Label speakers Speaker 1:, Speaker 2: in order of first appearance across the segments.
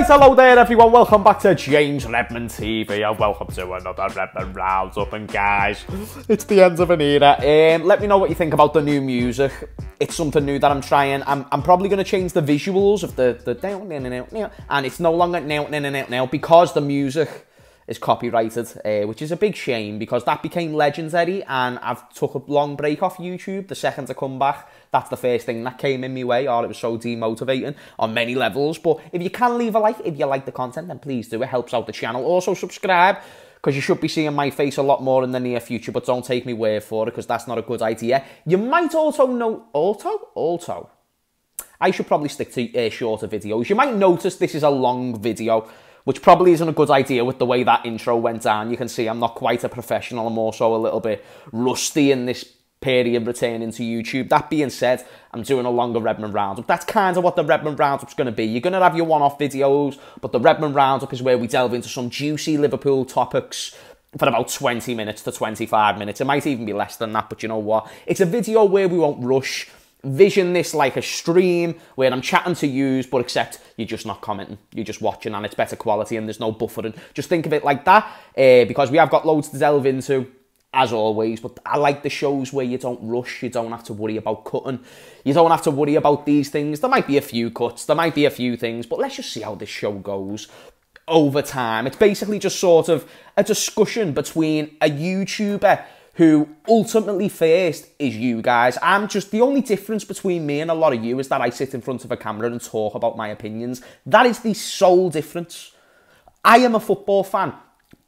Speaker 1: hello there everyone, welcome back to James Redmond TV and welcome to another Redmond Roundup. And guys, it's the end of an era. Let me know what you think about the new music. It's something new that I'm trying. I'm probably going to change the visuals of the and it's no longer now because the music is copyrighted, which is a big shame because that became legendary and I've took a long break off YouTube. The second to come back, that's the first thing that came in my way, or it was so demotivating on many levels. But if you can leave a like, if you like the content, then please do. It helps out the channel. Also subscribe, because you should be seeing my face a lot more in the near future, but don't take me word for it, because that's not a good idea. You might also know... I should probably stick to shorter videos. You might notice this is a long video, which probably isn't a good idea with the way that intro went down. You can see I'm not quite a professional. I'm also a little bit rusty in this period returning to YouTube. That being said, I'm doing a longer Redmond Roundup. That's kind of what the Redmond Roundup's going to be. You're going to have your one-off videos, but the Redmond Roundup is where we delve into some juicy Liverpool topics for about 20 minutes to 25 minutes. It might even be less than that, but you know what? It's a video where we won't rush. Vision this like a stream where I'm chatting to you, but except you're just not commenting, you're just watching, and it's better quality and there's no buffering. Just think of it like that, because we have got loads to delve into, as always. But I like the shows where you don't rush, you don't have to worry about cutting, you don't have to worry about these things. There might be a few cuts, there might be a few things, but let's just see how this show goes over time. It's basically just sort of a discussion between a YouTuber who ultimately first is you guys. I'm just, the only difference between me and a lot of you is that I sit in front of a camera and talk about my opinions. That is the sole difference. I am a football fan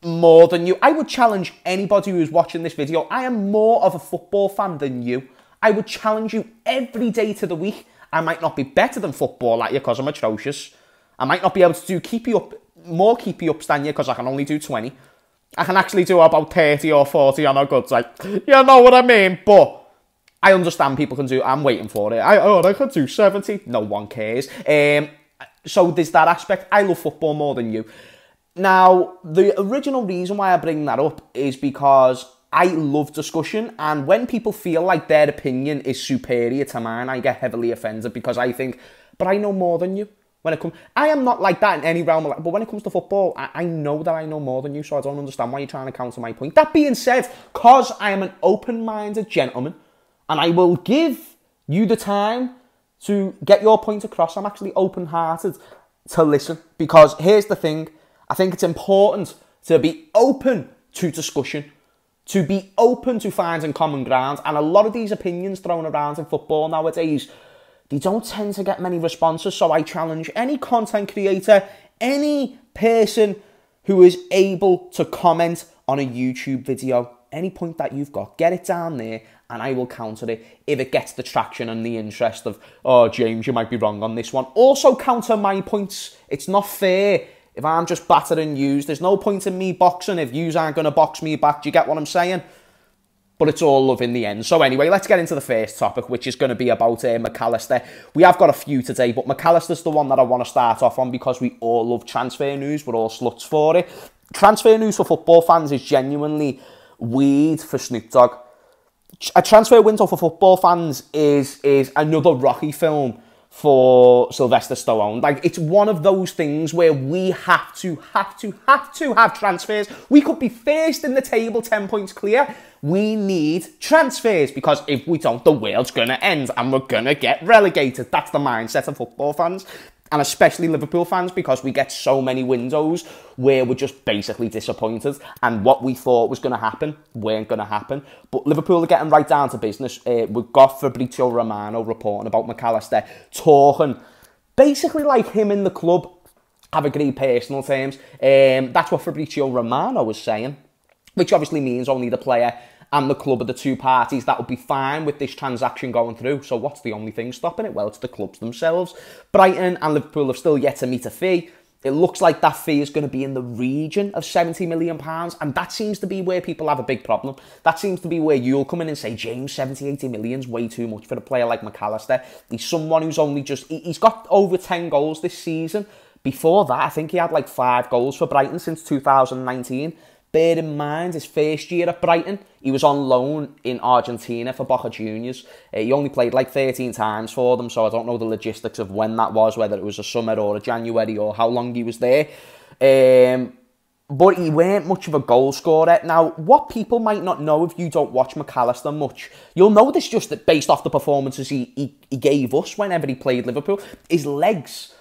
Speaker 1: more than you. I would challenge anybody who's watching this video. I am more of a football fan than you. I would challenge you every day to the week. I might not be better than football at you because I'm atrocious. I might not be able to do more keepy ups than you because I can only do 20. I can actually do about 30 or 40 on a good side. You know what I mean? But I understand people can do... I'm waiting for it. I could do 70. No one cares. So there's that aspect. I love football more than you. Now, the original reason why I bring that up is because I love discussion. And when people feel like their opinion is superior to mine, I get heavily offended because I think, but I know more than you. When it comes, I am not like that in any realm of life, but when it comes to football, I know that I know more than you, so I don't understand why you're trying to counter my point. That being said, because I am an open-minded gentleman, and I will give you the time to get your point across, I'm actually open-hearted to listen, because here's the thing, I think it's important to be open to discussion, to be open to finding common ground, and a lot of these opinions thrown around in football nowadays, they don't tend to get many responses, so I challenge any content creator, any person who is able to comment on a YouTube video, any point that you've got, get it down there and I will counter it if it gets the traction and the interest of, oh, James, you might be wrong on this one. Also counter my points. It's not fair if I'm just battered and used. There's no point in me boxing if yous aren't going to box me back. Do you get what I'm saying? But it's all love in the end. So anyway, let's get into the first topic, which is going to be about Mac Allister. We have got a few today, but Mac Allister's the one that I want to start off on because we all love transfer news. We're all sluts for it. Transfer news for football fans is genuinely weed for Snoop Dogg. A transfer window for football fans is another Rocky film for Sylvester Stallone. Like, it's one of those things where we have to have transfers. We could be first in the table, 10 points clear. We need transfers because if we don't, the world's going to end and we're going to get relegated. That's the mindset of football fans, and especially Liverpool fans, because we get so many windows where we're just basically disappointed and what we thought was going to happen weren't going to happen. But Liverpool are getting right down to business. We've got Fabrizio Romano reporting about Mac Allister, talking basically like him in the club have agreed personal terms. That's what Fabrizio Romano was saying, which obviously means only the player and the club are the two parties that would be fine with this transaction going through. So what's the only thing stopping it? Well, it's the clubs themselves. Brighton and Liverpool have still yet to meet a fee. It looks like that fee is going to be in the region of £70 million, and that seems to be where people have a big problem. That seems to be where you'll come in and say, James, 70, 80 million is way too much for a player like Mac Allister. He's someone who's only just... He's got over 10 goals this season. Before that, I think he had like 5 goals for Brighton since 2019. Bear in mind, his first year at Brighton, he was on loan in Argentina for Boca Juniors. He only played like 13 times for them, so I don't know the logistics of when that was, whether it was a summer or a January or how long he was there. But he weren't much of a goal scorer. Now, what people might not know if you don't watch Mac Allister much, you'll know this just based off the performances he gave us whenever he played Liverpool. His legs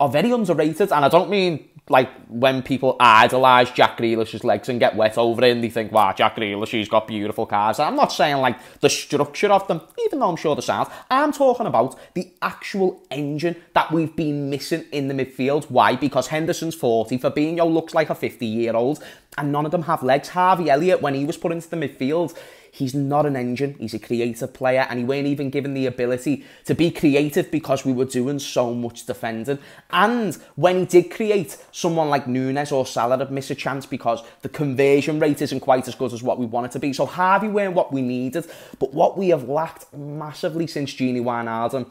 Speaker 1: are very underrated, and I don't mean like when people idolise Jack Grealish's legs and get wet over it and they think, wow, Jack Grealish, he's got beautiful calves. I'm not saying like the structure of them, even though I'm sure the sound. I'm talking about the actual engine that we've been missing in the midfield. Why? Because Henderson's 40, Fabinho looks like a 50-year-old, and none of them have legs. Harvey Elliott, when he was put into the midfield, he's not an engine, he's a creative player, and he weren't even given the ability to be creative because we were doing so much defending. And when he did create, someone like Nunes or Salah would miss a chance because the conversion rate isn't quite as good as what we want it to be. So Harvey weren't what we needed, but what we have lacked massively since Gini Wijnaldum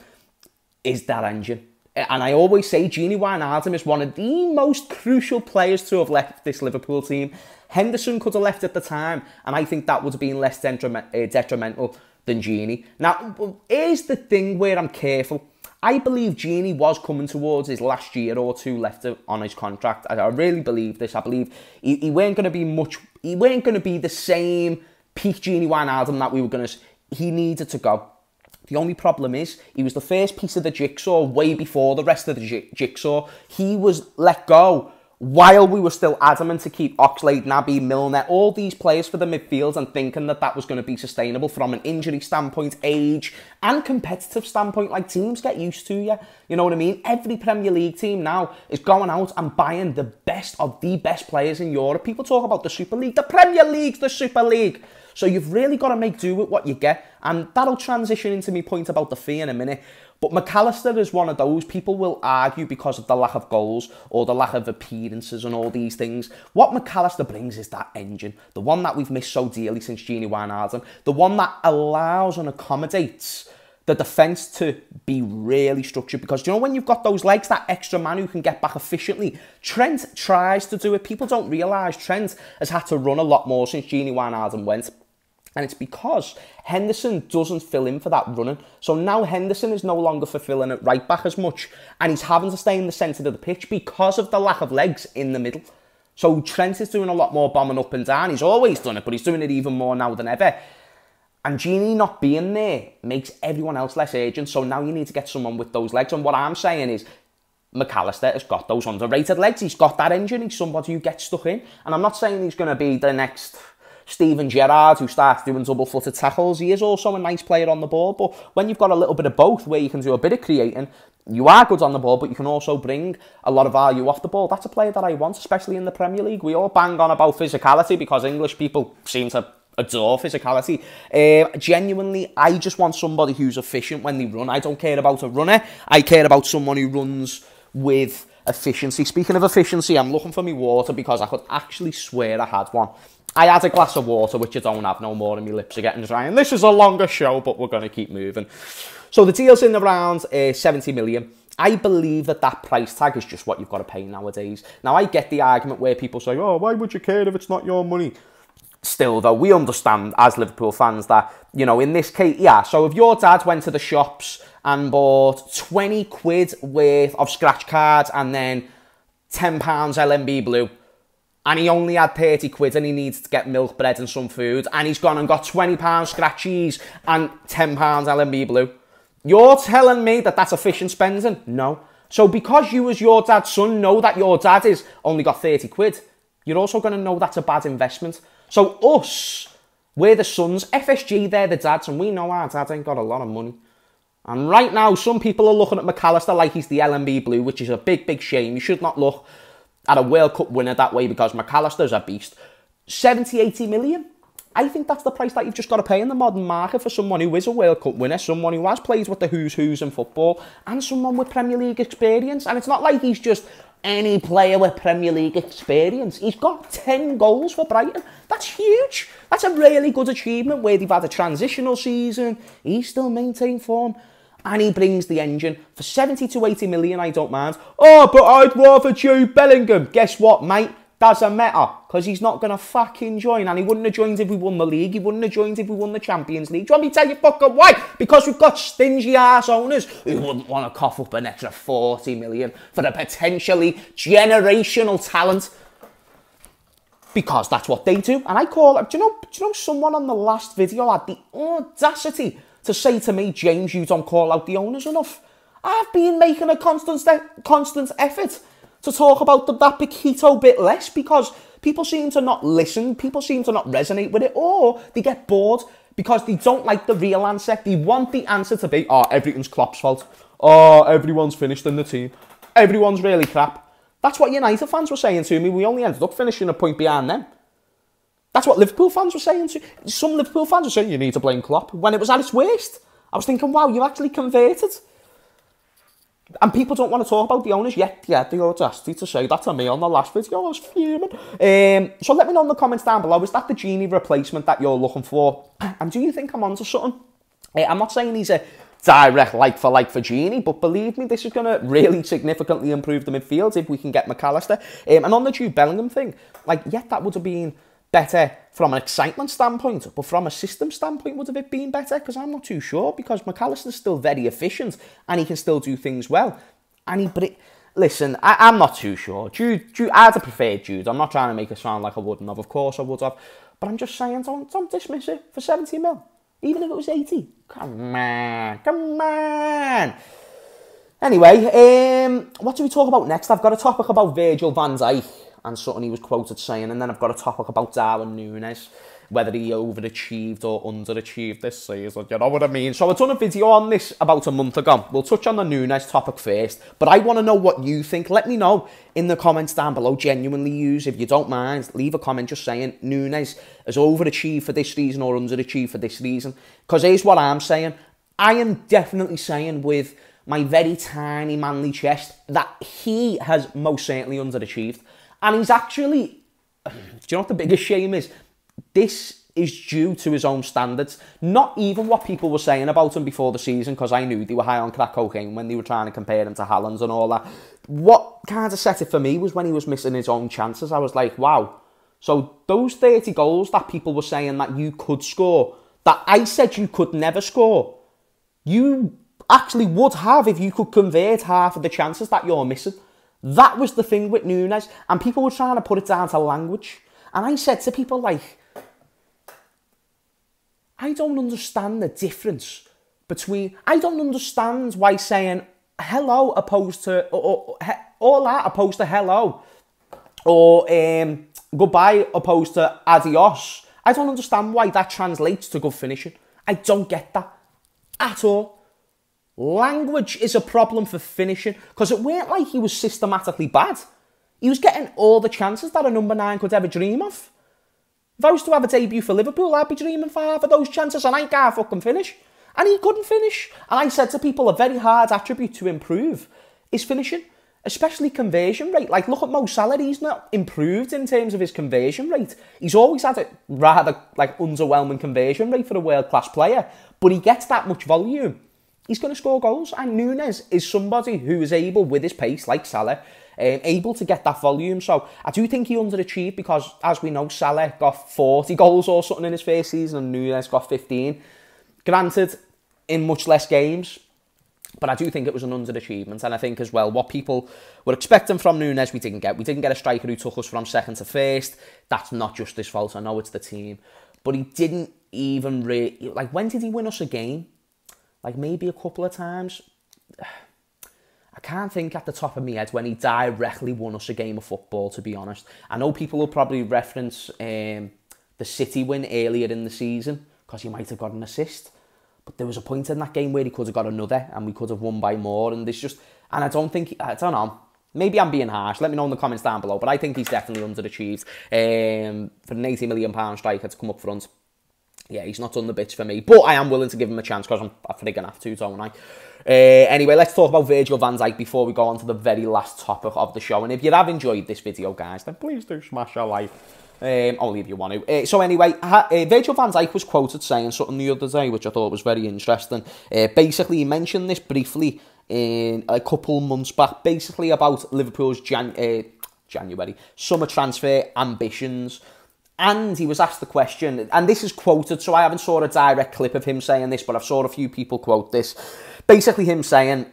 Speaker 1: is that engine. And I always say Gini Wijnaldum is one of the most crucial players to have left this Liverpool team. Henderson could have left at the time, and I think that would have been less detrimental than Gini. Now, here's the thing where I'm careful. I believe Gini was coming towards his last year or two left on his contract. I really believe this. I believe he weren't going to be much. He weren't going to be the same peak Gini Wijnaldum that we were going to. He needed to go. The only problem is he was the first piece of the jigsaw way before the rest of the jigsaw. He was let go while we were still adamant to keep Oxlade, Naby, Milner, all these players for the midfield, and thinking that that was going to be sustainable from an injury standpoint, age, and competitive standpoint. Like, teams get used to you. You know what I mean? Every Premier League team now is going out and buying the best of the best players in Europe. People talk about the Super League. The Premier League's the Super League. So you've really got to make do with what you get. And that'll transition into my point about the fee in a minute. But Mac Allister is one of those. People will argue because of the lack of goals or the lack of appearances and all these things. What Mac Allister brings is that engine. The one that we've missed so dearly since Gini Wijnaldum. The one that allows and accommodates the defence to be really structured. Because, you know, when you've got those legs, that extra man who can get back efficiently, Trent tries to do it. People don't realise Trent has had to run a lot more since Gini Wijnaldum went. And it's because Henderson doesn't fill in for that running. So now Henderson is no longer fulfilling it right back as much. And he's having to stay in the centre of the pitch because of the lack of legs in the middle. So Trent is doing a lot more bombing up and down. He's always done it, but he's doing it even more now than ever. And Gini not being there makes everyone else less urgent. So now you need to get someone with those legs. And what I'm saying is, Mac Allister has got those underrated legs. He's got that engine. He's somebody who gets stuck in. And I'm not saying he's going to be the next Steven Gerrard who starts doing double-footed tackles. He is also a nice player on the ball, but when you've got a little bit of both where you can do a bit of creating, you are good on the ball, but you can also bring a lot of value off the ball. That's a player that I want, especially in the Premier League. We all bang on about physicality because English people seem to adore physicality. Genuinely, I just want somebody who's efficient when they run. I don't care about a runner. I care about someone who runs with efficiency. Speaking of efficiency, I'm looking for my water because I could actually swear I had one. I had a glass of water, which I don't have no more, and my lips are getting dry. And this is a longer show, but we're going to keep moving. So the deal's in around 70 million. I believe that that price tag is just what you've got to pay nowadays. Now, I get the argument where people say, oh, why would you care if it's not your money? Still, though, we understand as Liverpool fans that, you know, in this case, yeah, so if your dad went to the shops and bought 20 quid worth of scratch cards and then £10 LMB Blue, and he only had 30 quid and he needs to get milk, bread and some food, and he's gone and got £20 scratchies and £10 LMB Blue. You're telling me that that's efficient spending? No. So because you as your dad's son know that your dad is only got 30 quid, you're also going to know that's a bad investment. So us, we're the sons, FSG, they're the dads, and we know our dad ain't got a lot of money. And right now, some people are looking at Mac Allister like he's the LMB Blue, which is a big, big shame. You should not look at a World Cup winner that way because Mac Allister's a beast. 70, 80 million? I think that's the price that you've just got to pay in the modern market for someone who is a World Cup winner, someone who has played with the who's in football, and someone with Premier League experience. And it's not like he's just any player with Premier League experience. He's got 10 goals for Brighton. That's huge. That's a really good achievement where they've had a transitional season. He's still maintained form. And he brings the engine. For 70 to 80 million, I don't mind. Oh, but I'd rather Jude Bellingham. Guess what, mate? Doesn't matter, because he's not going to fucking join, and he wouldn't have joined if we won the league, he wouldn't have joined if we won the Champions League. Do you want me to tell you fucking why? Because we've got stingy-ass owners who wouldn't want to cough up an extra 40 million for a potentially generational talent. Because that's what they do. And I call it, do you know someone on the last video had the audacity to say to me, James, you don't call out the owners enough. I've been making a constant effort to talk about that Paquito bit less, because people seem to not listen, people seem to not resonate with it, or they get bored because they don't like the real answer. They want the answer to be, oh, everything's Klopp's fault. Oh, everyone's finished in the team. Everyone's really crap. That's what United fans were saying to me. We only ended up finishing a point behind them. That's what Liverpool fans were saying to me. Some Liverpool fans were saying, you need to blame Klopp, when it was at its worst. I was thinking, wow, you actually converted. And people don't want to talk about the owners yet. Yeah, the audacity to say that to me on the last video. I was fuming. So let me know in the comments down below. Is that the Genie replacement that you're looking for? And do you think I'm onto something? I'm not saying he's a direct like for Genie, but believe me, this is going to really significantly improve the midfield if we can get Mac Allister. And on the Jude Bellingham thing, like, yeah, that would have been better from an excitement standpoint, but from a system standpoint, would have it been better? Because I'm not too sure, because Mac Allister's still very efficient and he can still do things well. Listen, I'm not too sure. Jude, I'd have preferred Jude. I'm not trying to make it sound like I wouldn't have. Of course I would have. But I'm just saying, don't dismiss it for 70 mil. Even if it was 80. Come on. Anyway, what do we talk about next? I've got a topic about Virgil van Dijk and something he was quoted saying, and then I've got a topic about Darwin Núñez, whether he overachieved or underachieved this season, you know what I mean? So I've done a video on this about a month ago. We'll touch on the Núñez topic first, but I want to know what you think. Let me know in the comments down below, genuinely use, if you don't mind, leave a comment just saying Núñez has overachieved for this reason or underachieved for this reason. Because here's what I'm saying. I am definitely saying with my very tiny manly chest that he has most certainly underachieved. And he's actually, do you know what the biggest shame is? This is due to his own standards. Not even what people were saying about him before the season, because I knew they were high on crack cocaine when they were trying to compare him to Haaland and all that. What kind of set it for me was when he was missing his own chances. I was like, wow. So those 30 goals that people were saying that you could score, that I said you could never score, you actually would have if you could convert half of the chances that you're missing. That was the thing with Núñez, and people were trying to put it down to language. And I said to people, like, I don't understand the difference between... I don't understand why saying hello opposed to... Hola opposed to hello. Or goodbye opposed to adios. I don't understand why that translates to good finishing. I don't get that at all. Language is a problem for finishing, because it weren't like he was systematically bad. He was getting all the chances that a number 9 could ever dream of. If I was to have a debut for Liverpool, I'd be dreaming for half of those chances, and I can't fucking finish. And he couldn't finish. And I said to people, a very hard attribute to improve is finishing, especially conversion rate. Like, look at Mo Salah, he's not improved in terms of his conversion rate. He's always had a rather, like, underwhelming conversion rate for a world-class player, but he gets that much volume. He's going to score goals, and Núñez is somebody who is able, with his pace, like Salah, able to get that volume. So I do think he underachieved, because, as we know, Salah got 40 goals or something in his first season, and Núñez got 15. Granted, in much less games, but I do think it was an underachievement. And I think as well, what people were expecting from Núñez, we didn't get. We didn't get a striker who took us from second to first. That's not just his fault. I know it's the team. But he didn't even really... Like, when did he win us a game? Like, maybe a couple of times. I can't think at the top of my head when he directly won us a game of football, to be honest. I know people will probably reference the City win earlier in the season, because he might have got an assist. But there was a point in that game where he could have got another, and we could have won by more. And there's just... And I don't know. Maybe I'm being harsh. Let me know in the comments down below. But I think he's definitely underachieved. For an £80 million striker to come up front, yeah, he's not done the bits for me. But I am willing to give him a chance, because I friggin' have to, don't I? Anyway, let's talk about Virgil van Dijk before we go on to the very last topic of the show. And if you have enjoyed this video, guys, then please do smash a like. Only if you want to. So anyway, Virgil van Dijk was quoted saying something the other day, which I thought was very interesting. Basically, he mentioned this briefly in a couple months back, basically about Liverpool's January. Summer transfer ambitions. And he was asked the question, and this is quoted, so I haven't saw a direct clip of him saying this, but I've saw a few people quote this. Basically him saying,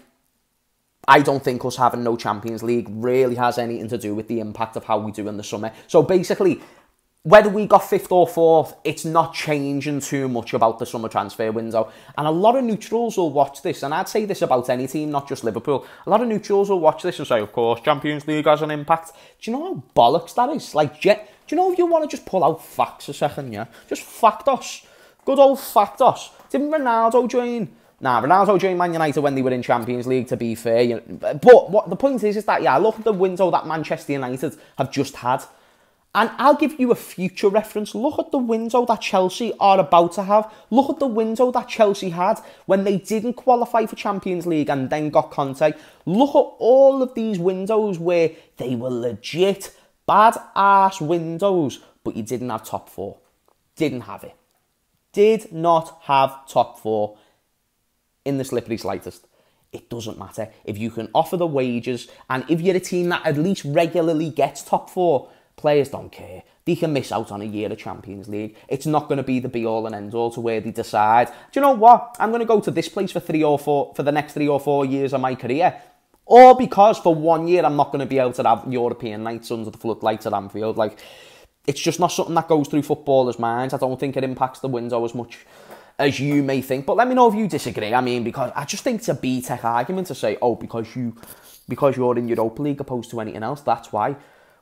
Speaker 1: I don't think us having no Champions League really has anything to do with the impact of how we do in the summer. So basically, whether we got 5th or 4th, it's not changing too much about the summer transfer window. And a lot of neutrals will watch this, and I'd say this about any team, not just Liverpool. A lot of neutrals will watch this and say, of course, Champions League has an impact. Do you know how bollocks that is? Like, do you know if you want to just pull out facts a second, yeah? Just fact us. Good old fact us. Didn't Ronaldo join? Nah, Ronaldo joined Man United when they were in Champions League, to be fair. You know, but what the point is that, yeah, look at the window that Manchester United have just had. And I'll give you a future reference. Look at the window that Chelsea are about to have. Look at the window that Chelsea had when they didn't qualify for Champions League and then got Conte. Look at all of these windows where they were legit bad-ass windows, but you didn't have top 4. Didn't have it. Did not have top 4 in the slippery slightest. It doesn't matter. If you can offer the wages, and if you're a team that at least regularly gets top 4, players don't care. They can miss out on a year of Champions League. It's not going to be the be-all and end-all to where they decide, do you know what? I'm going to go to this place for the next 3 or 4 years of my career. Or because for 1 year I'm not going to be able to have European nights under the floodlights at Anfield. Like, it's just not something that goes through footballers' minds. I don't think it impacts the window as much as you may think. But let me know if you disagree. I mean, because I just think it's a B-Tech argument to say, oh, because you're in Europa League opposed to anything else, that's why.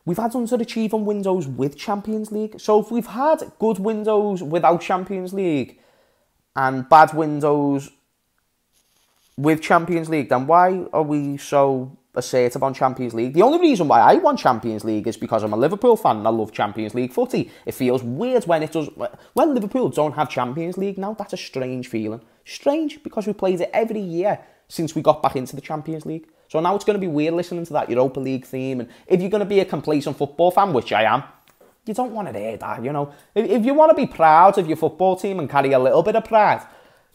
Speaker 1: We've had underachieving windows with Champions League. So if we've had good windows without Champions League and bad windows with Champions League, then why are we so assertive on Champions League? The only reason why I want Champions League is because I'm a Liverpool fan and I love Champions League footy. It feels weird when Liverpool don't have Champions League now. That's a strange feeling. Strange, because we played it every year since we got back into the Champions League. So now it's going to be weird listening to that Europa League theme. And if you're going to be a complacent football fan, which I am, you don't want to hear that, you know. If you want to be proud of your football team and carry a little bit of pride,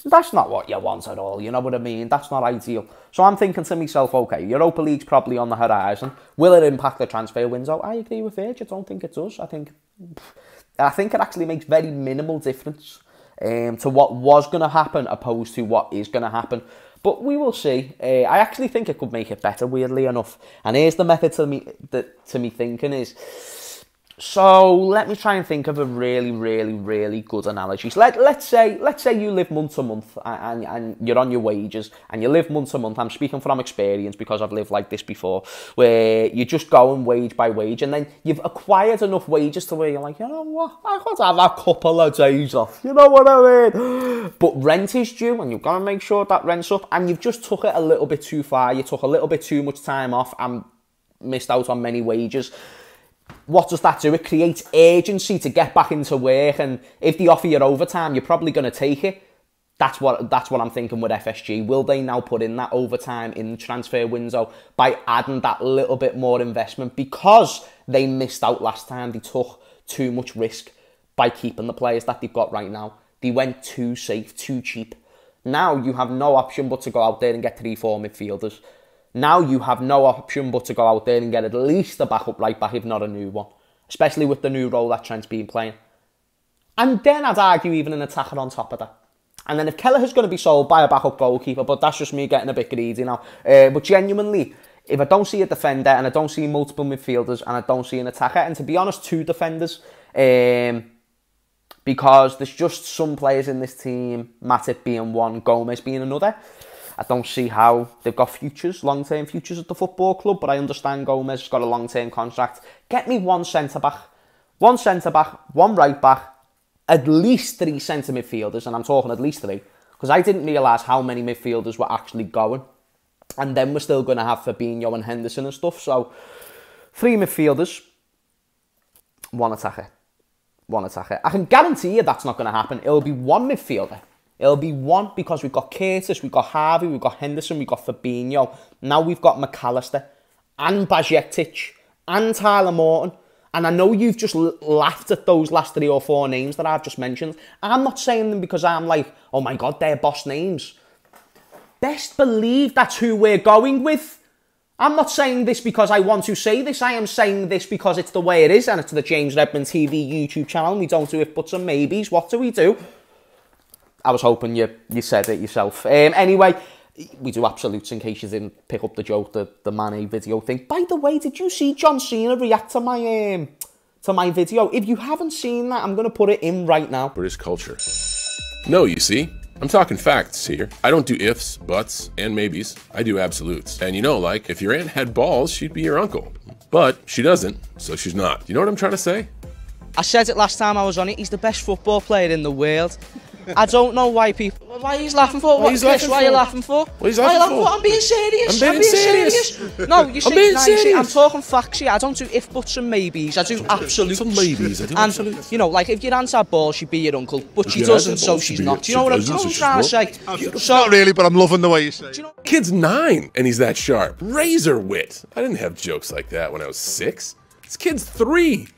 Speaker 1: that's not what you want at all, you know what I mean? That's not ideal. So I'm thinking to myself, okay, Europa League's probably on the horizon. Will it impact the transfer window? I agree with Virg. I don't think it does. I think it actually makes very minimal difference to what was going to happen opposed to what is going to happen. But we will see. I actually think it could make it better, weirdly enough. And here's the method to me thinking is... So let me try and think of a really, really, really good analogy. So let's say you live month to month and you're on your wages and you live month to month. I'm speaking from experience because I've lived like this before, where you're just going wage by wage and then you've acquired enough wages to where you're like, you know what, I could have a couple of days off. You know what I mean? But rent is due and you've got to make sure that rent's up, and you've just took it a little bit too far. You took a little bit too much time off and missed out on many wages. What does that do? It creates urgency to get back into work, and if they offer you overtime, you're probably going to take it. That's what I'm thinking with FSG. Will they now put in that overtime in the transfer window by adding that little bit more investment because they missed out last time? They took too much risk by keeping the players that they've got right now. They went too safe, too cheap. Now you have no option but to go out there and get 3-4 midfielders. Now you have no option but to go out there and get at least a backup right back, if not a new one. Especially with the new role that Trent's been playing. And then I'd argue even an attacker on top of that. And then if Kelleher's going to be sold by a backup goalkeeper, but that's just me getting a bit greedy now. But genuinely, if I don't see a defender and I don't see multiple midfielders and I don't see an attacker, and to be honest, 2 defenders, because there's just some players in this team, Matip being one, Gomez being another. I don't see how they've got futures, long-term futures at the football club, but I understand Gomez has got a long-term contract. Get me one centre-back, one right-back, at least 3 centre midfielders, and I'm talking at least 3, because I didn't realise how many midfielders were actually going. And then we're still going to have Fabinho and Henderson and stuff, so 3 midfielders, 1 attacker. I can guarantee you that's not going to happen. It'll be 1 midfielder. It'll be 1 because we've got Curtis, we've got Harvey, we've got Henderson, we've got Fabinho. Now we've got Mac Allister and Bajcetic and Tyler Morton. And I know you've just laughed at those last 3 or 4 names that I've just mentioned. I'm not saying them because I'm like, oh my God, they're boss names. Best believe that's who we're going with. I'm not saying this because I want to say this. I am saying this because it's the way it is, and it's the James Redmond TV YouTube channel, and we don't do if buts and maybes. What do we do? I was hoping you said it yourself. Anyway, we do absolutes in case you didn't pick up the joke, the Mane video thing. By the way, did you see John Cena react to my video? If you haven't seen that, I'm going to put it in right now.
Speaker 2: British culture. No, you see? I'm talking facts here. I don't do ifs, buts, and maybes. I do absolutes. And you know, like, if your aunt had balls, she'd be your uncle. But she doesn't, so she's not. You know what I'm trying to say?
Speaker 3: I said it last time I was on it, he's the best football player in the world. I don't know why people... Why he's laughing for? Why are you laughing for?
Speaker 2: What are you laughing for?
Speaker 3: I'm being serious.
Speaker 2: I'm being serious.
Speaker 3: No, you see, I'm talking facts here. I don't do if, buts and maybes. I do absolutes.
Speaker 2: Some maybes. I do absolutes.
Speaker 3: You know, like, if your aunt had balls, she'd be your uncle. But she doesn't, so she's not. Do you know what I'm trying to say?
Speaker 4: Not really, but I'm loving the way you say it.
Speaker 2: Kid's 9, and he's that sharp. Razor wit. I didn't have jokes like that when I was 6. This kid's 3.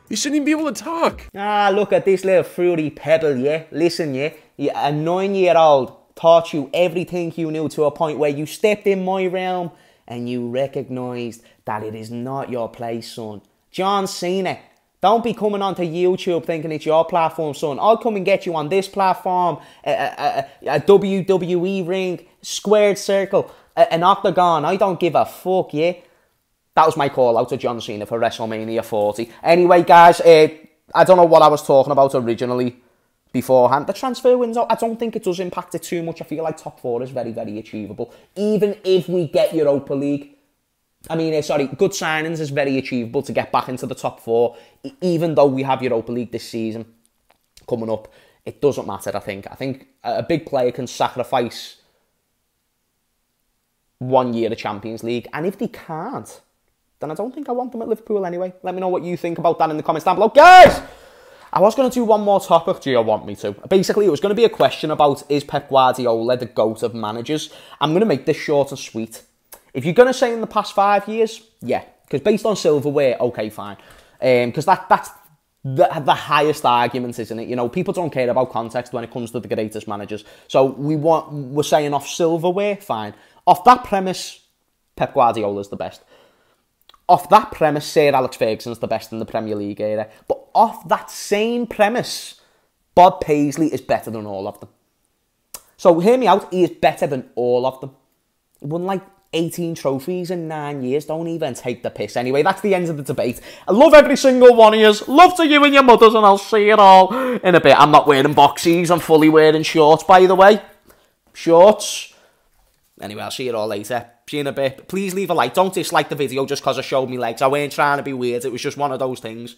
Speaker 2: You shouldn't even be able to talk.
Speaker 1: Ah, look at this little fruity pebble, yeah? Listen, yeah? A 9-year-old taught you everything you knew to a point where you stepped in my realm and you recognised that it is not your place, son. John Cena, don't be coming onto YouTube thinking it's your platform, son. I'll come and get you on this platform, a WWE ring, squared circle, an octagon. I don't give a fuck, yeah? That was my call out to John Cena for WrestleMania 40. Anyway, guys, I don't know what I was talking about originally beforehand. The transfer window, I don't think it does impact it too much. I feel like top 4 is very, very achievable. Even if we get Europa League. I mean, good signings is very achievable to get back into the top 4. Even though we have Europa League this season coming up, it doesn't matter, I think. I think a big player can sacrifice 1 year of Champions League. And if they can't, then I don't think I want them at Liverpool anyway. Let me know what you think about that in the comments down below. Guys, I was going to do one more topic. Do you want me to? Basically, it was going to be a question about, is Pep Guardiola the GOAT of managers? I'm going to make this short and sweet. If you're going to say in the past 5 years, yeah. Because based on silverware, okay, fine. Because that's the highest argument, isn't it? You know, people don't care about context when it comes to the greatest managers. So we're saying off silverware, fine. Off that premise, Pep Guardiola's the best. Off that premise, Sir Alex Ferguson's the best in the Premier League era. But off that same premise, Bob Paisley is better than all of them. So hear me out, he is better than all of them. He won like 18 trophies in 9 years. Don't even take the piss. Anyway, that's the end of the debate. I love every single one of you. Love to you and your mothers, and I'll see you all in a bit. I'm not wearing boxies. I'm fully wearing shorts, by the way. Shorts. Anyway, I'll see you all later. See you in a bit. Please leave a like. Don't dislike the video just because I showed me legs. I weren't trying to be weird. It was just one of those things.